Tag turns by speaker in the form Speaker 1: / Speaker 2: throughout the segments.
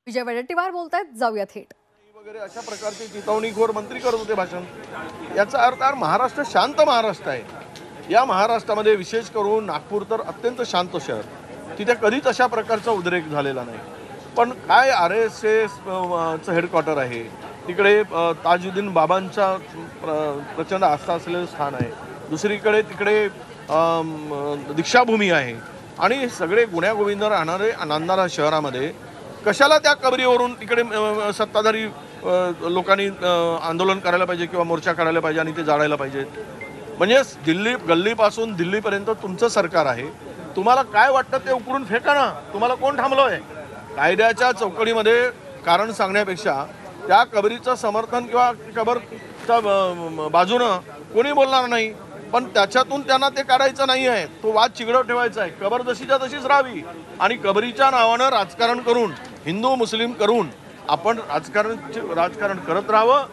Speaker 1: विजय वडेट्टीवार बोलतायत, जाऊया थेट.
Speaker 2: वगैरे अशा प्रकारचे चितवणीखोर मंत्री करत होते भाषण. याचा अर्थ महाराष्ट्र शांत महाराष्ट्र आहे. या महाराष्ट्रामध्ये विशेष करून नागपूर तर अत्यंत शांत शहर, तिथे कधीच अशा प्रकारचा उद्रेक झालेला नाही. पण काय RSSचं हेडक्वार्टर आहे तिकडे, ताजुद्दीन बाबांचा प्रचंड आस्था असलेलं स्थान आहे. दुसरीकडे तिकडे दीक्षाभूमी आहे आणि सगळे गुण्यागोविंद राहणारे नांदणारा शहरामध्ये कशाला त्या कबरीवरून तिकडे सत्ताधारी लोकांनी आंदोलन करायला पाहिजे किंवा मोर्चा काढायला पाहिजे आणि ते जाळायला पाहिजेत. म्हणजे गल्लीपासून दिल्लीपर्यंत तुमचं सरकार आहे. तुम्हाला काय वाटतं ते उकरून फेका ना. तुम्हाला कोण थांबलोय? कायद्याच्या चौकटीमध्ये कारण सांगण्यापेक्षा त्या कबरीचं समर्थन किंवा कबरच्या बाजूनं कोणी बोलणार नाही. पण त्याच्यातून त्यांना ते काढायचं नाही आहे. तो वाद चिघळत ठेवायचा आहे. कबर जशीच्या तशीच राहावी आणि कबरीच्या नावानं राजकारण करून, हिंदू मुस्लिम करून आपण राजकारण करत राहावं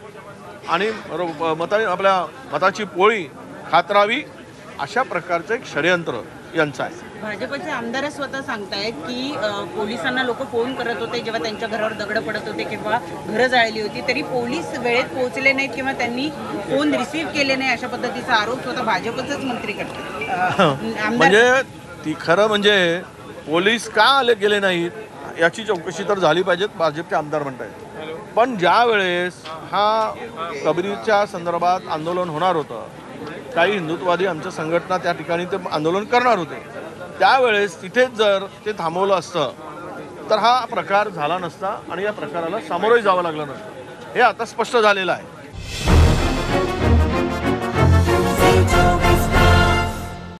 Speaker 2: आणि आपल्या मताची पोळी खात राहावी, अशा प्रकारचं एक षडयंत्र यांचं आहे.
Speaker 3: भाजपचे आमदार स्वतः सांगतायत की पोलिसांना लोक फोन करत होते जेव्हा त्यांच्या घरावर दगड पडत होते किंवा घरं जाळली होती, तरी पोलीस वेळेत पोहोचले नाहीत किंवा त्यांनी फोन रिसीव्ह केले नाही, अशा पद्धतीचा आरोप स्वतः भाजपचेच मंत्री करतात.
Speaker 2: म्हणजे ती खरं म्हणजे पोलीस का गेले नाहीत याची चौकशी तर झाली पाहिजे, भाजपचे आमदार म्हणतायत. पण ज्या वेळेस हा कबरीच्या संदर्भात आंदोलन होणार होतं, काही हिंदुत्ववादी आमच्या संघटना त्या ठिकाणी ते आंदोलन करणार होते, त्यावेळेस तिथेच जर ते थांबवलं असतं तर हा प्रकार झाला नसता आणि या प्रकाराला सामोरं जावं लागलं नसतं. हे आता स्पष्ट झालेलं आहे.